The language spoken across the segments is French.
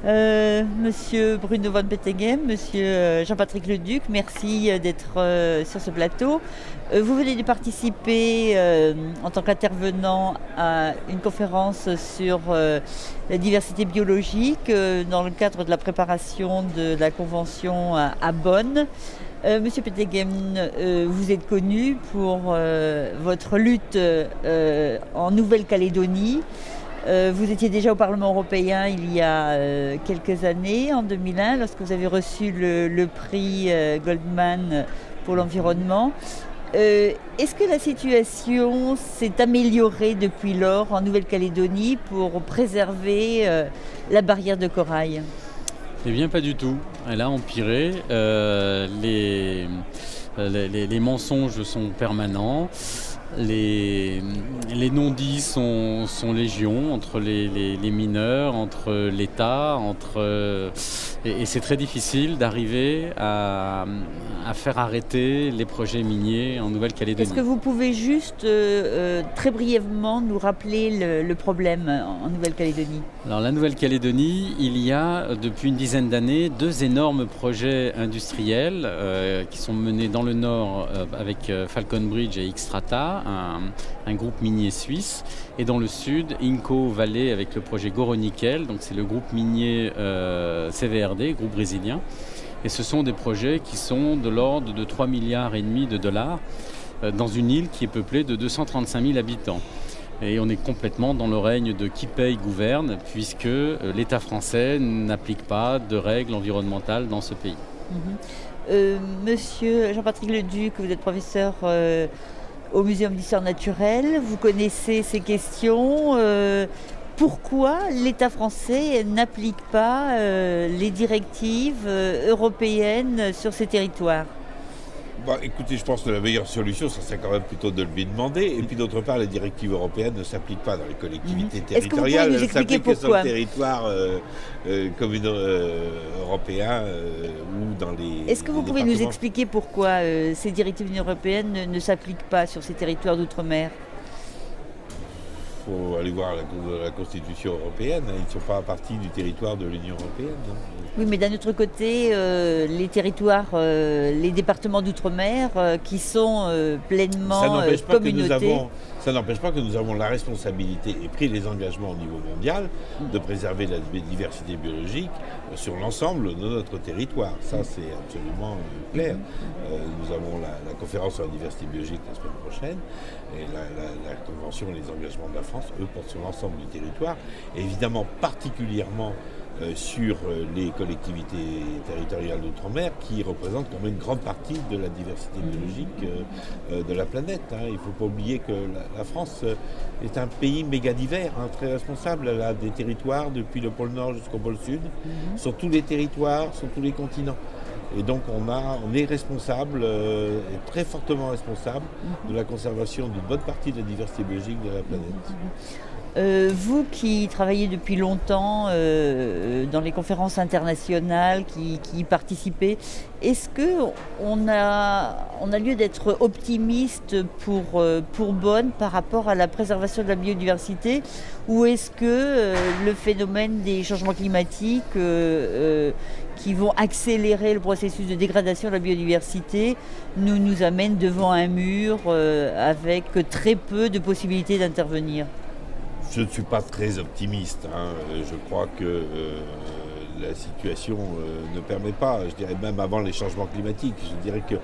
Monsieur Bruno Van Peteghem, Monsieur Jean-Patrick Leduc, merci d'être sur ce plateau. Vous venez de participer en tant qu'intervenant à une conférence sur la diversité biologique dans le cadre de la préparation de la convention à Bonn. Monsieur Peteghem, vous êtes connu pour votre lutte en Nouvelle-Calédonie. Vous étiez déjà au Parlement européen il y a quelques années, en 2001, lorsque vous avez reçu le prix Goldman pour l'environnement. Est-ce que la situation s'est améliorée depuis lors en Nouvelle-Calédonie pour préserver la barrière de corail ? Eh bien, pas du tout. Elle a empiré. Les mensonges sont permanents. Les non-dits sont légion entre les mineurs, entre l'État, et c'est très difficile d'arriver à faire arrêter les projets miniers en Nouvelle-Calédonie. Est-ce que vous pouvez juste très brièvement nous rappeler le problème en Nouvelle-Calédonie ? Alors la Nouvelle-Calédonie, il y a depuis une dizaine d'années 2 énormes projets industriels qui sont menés dans le nord avec Falcon Bridge et Xstrata, un groupe minier suisse, et dans le sud, Inco Valley avec le projet Goro-Nickel, donc c'est le groupe minier CVRD, groupe brésilien. Et ce sont des projets qui sont de l'ordre de 3,5 milliards de dollars dans une île qui est peuplée de 235 000 habitants. Et on est complètement dans le règne de qui paye gouverne, puisque l'État français n'applique pas de règles environnementales dans ce pays. Monsieur Jean-Patrick Leduc, vous êtes professeur au Muséum d'histoire naturelle, vous connaissez ces questions. Pourquoi l'État français n'applique pas les directives européennes sur ces territoires ? Écoutez, je pense que la meilleure solution, ça serait quand même plutôt de lui demander. Et puis d'autre part, les directives européennes ne s'appliquent pas dans les collectivités territoriales. Elles s'appliquent que sur le territoire européen ou dans les Est-ce que vous pouvez nous expliquer pourquoi ces directives européennes ne s'appliquent pas sur ces territoires d'outre-mer ? Il faut aller voir la Constitution européenne. Ils ne sont pas partie du territoire de l'Union européenne. Non. Oui, mais d'un autre côté, les territoires, les départements d'outre-mer qui sont pleinement communautés. Ça n'empêche pas que nous avons la responsabilité et pris les engagements au niveau mondial de préserver la diversité biologique sur l'ensemble de notre territoire. Ça, c'est absolument clair. Nous avons la conférence sur la diversité biologique la semaine prochaine et la convention et les engagements de la France, eux, portent sur l'ensemble du territoire. Et évidemment, particulièrement sur les collectivités territoriales d'outre-mer qui représentent quand même une grande partie de la diversité biologique de la planète. Il ne faut pas oublier que la France est un pays méga divers, très responsable. Elle a des territoires depuis le pôle Nord jusqu'au pôle Sud, sur tous les territoires, sur tous les continents. Et donc on est responsable, et très fortement responsable, de la conservation d'une bonne partie de la diversité biologique de la planète. Vous qui travaillez depuis longtemps dans les conférences internationales, qui y participez, est-ce qu'on a lieu d'être optimiste pour Bonn par rapport à la préservation de la biodiversité, ou est-ce que le phénomène des changements climatiques qui vont accélérer le processus de dégradation de la biodiversité nous amène devant un mur avec très peu de possibilités d'intervenir ? Je ne suis pas très optimiste. Je crois que la situation ne permet pas, je dirais même avant les changements climatiques, je dirais que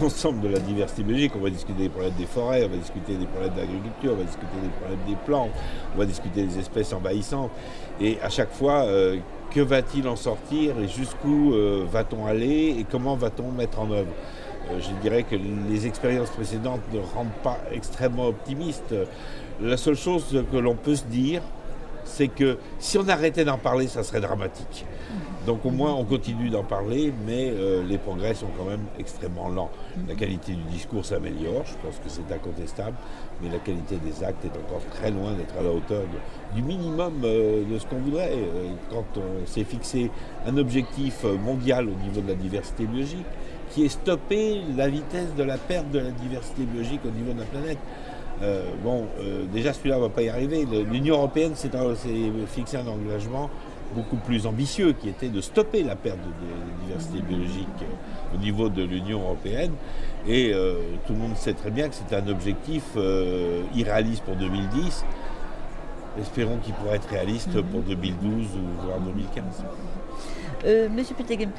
l'ensemble de la diversité biologique, on va discuter des problèmes des forêts, on va discuter des problèmes de l'agriculture, on va discuter des problèmes des plantes, on va discuter des espèces envahissantes. Et à chaque fois, que va-t-il en sortir et jusqu'où va-t-on aller et comment va-t-on mettre en œuvre ? Je dirais que les expériences précédentes ne rendent pas extrêmement optimistes. La seule chose que l'on peut se dire, c'est que si on arrêtait d'en parler, ça serait dramatique. Donc au moins on continue d'en parler, mais les progrès sont quand même extrêmement lents. La qualité du discours s'améliore, je pense que c'est incontestable, mais la qualité des actes est encore très loin d'être à la hauteur du minimum de ce qu'on voudrait. Quand on s'est fixé un objectif mondial au niveau de la diversité biologique, qui est stopper la vitesse de la perte de la diversité biologique au niveau de la planète. Déjà celui-là ne va pas y arriver. L'Union européenne s'est fixé un engagement beaucoup plus ambitieux, qui était de stopper la perte de diversité biologique au niveau de l'Union européenne. Et tout le monde sait très bien que c'est un objectif irréaliste pour 2010. Espérons qu'il pourra être réaliste pour 2012 ou voire 2015. Monsieur Peteghem,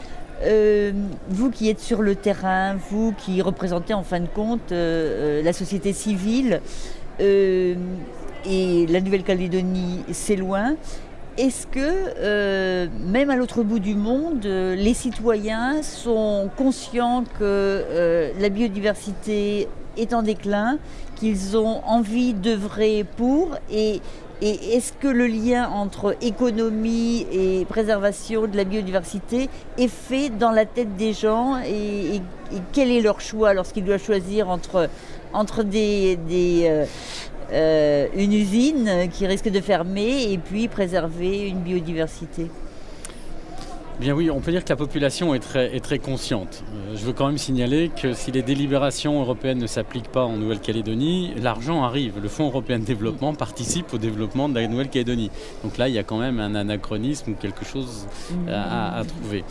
vous qui êtes sur le terrain, vous qui représentez en fin de compte la société civile, et la Nouvelle-Calédonie, c'est loin. Est-ce que, même à l'autre bout du monde, les citoyens sont conscients que la biodiversité est en déclin, qu'ils ont envie d'œuvrer pour et est-ce que le lien entre économie et préservation de la biodiversité est fait dans la tête des gens et quel est leur choix lorsqu'ils doivent choisir entre une usine qui risque de fermer et puis préserver une biodiversité? Bien oui, on peut dire que la population est très consciente. Je veux quand même signaler que si les délibérations européennes ne s'appliquent pas en Nouvelle-Calédonie, l'argent arrive. Le Fonds européen de développement participe au développement de la Nouvelle-Calédonie. Donc là, il y a quand même un anachronisme ou quelque chose à trouver.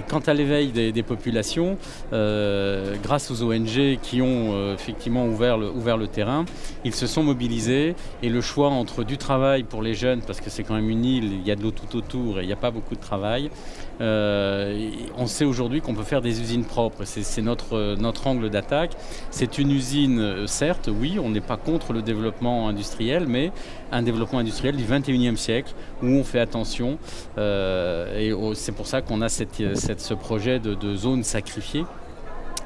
Quant à l'éveil des populations, grâce aux ONG qui ont effectivement ouvert le terrain, ils se sont mobilisés et le choix entre du travail pour les jeunes, parce que c'est quand même une île, il y a de l'eau tout autour et il n'y a pas beaucoup de travail. On sait aujourd'hui qu'on peut faire des usines propres, c'est notre angle d'attaque. C'est une usine, certes, oui, on n'est pas contre le développement industriel, mais un développement industriel du 21e siècle où on fait attention et c'est pour ça qu'on a ce projet de zone sacrifiée.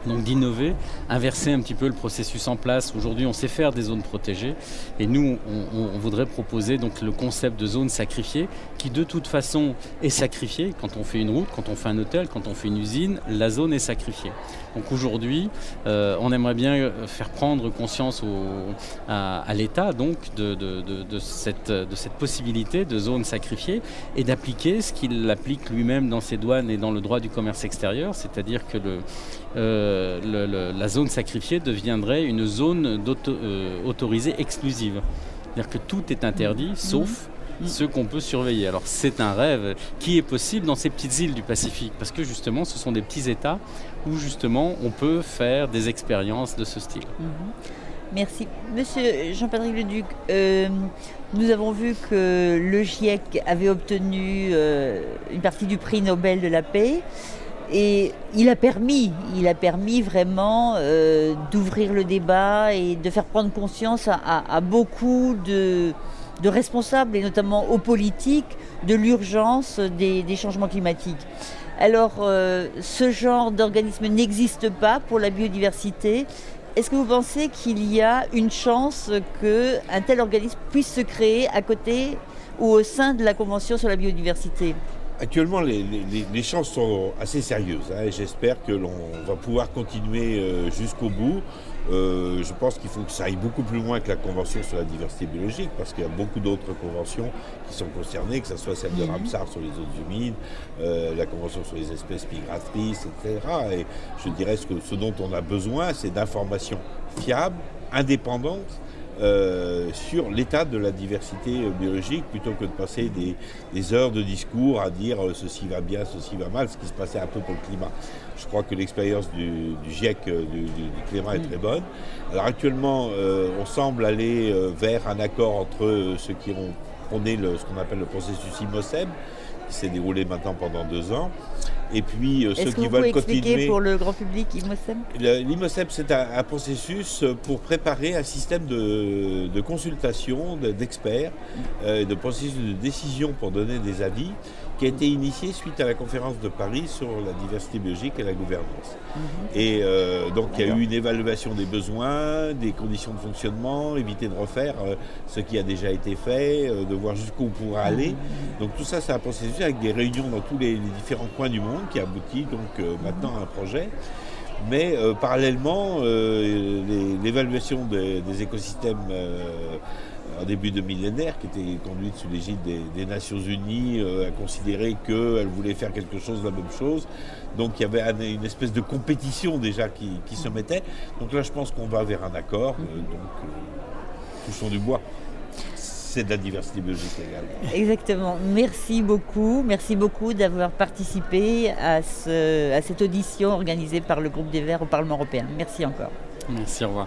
Donc d'innover, inverser un petit peu le processus en place. Aujourd'hui, on sait faire des zones protégées et nous, on voudrait proposer donc le concept de zone sacrifiée qui de toute façon est sacrifiée. Quand on fait une route, quand on fait un hôtel, quand on fait une usine, la zone est sacrifiée. Donc aujourd'hui, on aimerait bien faire prendre conscience à l'État donc de cette possibilité de zone sacrifiée et d'appliquer ce qu'il applique lui-même dans ses douanes et dans le droit du commerce extérieur, c'est-à-dire que la zone sacrifiée deviendrait une zone autorisée exclusive. C'est-à-dire que tout est interdit, sauf ce qu'on peut surveiller. Alors c'est un rêve qui est possible dans ces petites îles du Pacifique, parce que justement ce sont des petits États où justement on peut faire des expériences de ce style. Merci. Monsieur Jean-Patrick Leduc, nous avons vu que le GIEC avait obtenu une partie du prix Nobel de la paix. Et il a permis vraiment d'ouvrir le débat et de faire prendre conscience à beaucoup de responsables, et notamment aux politiques, de l'urgence des changements climatiques. Alors, ce genre d'organisme n'existe pas pour la biodiversité. Est-ce que vous pensez qu'il y a une chance qu'un tel organisme puisse se créer à côté ou au sein de la Convention sur la biodiversité ? Actuellement, les chances sont assez sérieuses et j'espère que l'on va pouvoir continuer jusqu'au bout. Je pense qu'il faut que ça aille beaucoup plus loin que la Convention sur la diversité biologique parce qu'il y a beaucoup d'autres conventions qui sont concernées, que ce soit celle de Ramsar sur les zones humides, la Convention sur les espèces migratrices, etc. Et je dirais que ce dont on a besoin, c'est d'informations fiables, indépendantes, sur l'état de la diversité biologique plutôt que de passer des heures de discours à dire ceci va bien, ceci va mal, ce qui se passait un peu pour le climat. Je crois que l'expérience du GIEC du climat est très bonne. Alors actuellement, on semble aller vers un accord entre ceux qui ont prôné ce qu'on appelle le processus IMOCEB, qui s'est déroulé maintenant pendant 2 ans. Et puis ceux qui veulent continuer. Est-ce que vous pouvez expliquer pour le grand public IMOCEB ? L'IMOCEB, c'est un processus pour préparer un système de consultation d'experts, de processus de décision pour donner des avis, qui a été initié suite à la conférence de Paris sur la diversité biologique et la gouvernance. Et donc il y a eu une évaluation des besoins, des conditions de fonctionnement, éviter de refaire ce qui a déjà été fait, de voir jusqu'où on pourra aller. Donc tout ça, c'est un processus avec des réunions dans tous les différents coins du monde qui aboutit donc maintenant à un projet. Mais parallèlement, l'évaluation des écosystèmes en début de millénaire, qui était conduite sous l'égide des Nations Unies, a considéré qu'elle voulait faire quelque chose, la même chose. Donc il y avait une espèce de compétition déjà qui se mettait. Donc là, je pense qu'on va vers un accord. Donc touchons du bois. c'est de la diversité biologique également. Exactement. Merci beaucoup d'avoir participé à cette audition organisée par le groupe des Verts au Parlement européen. Merci encore. Merci, au revoir.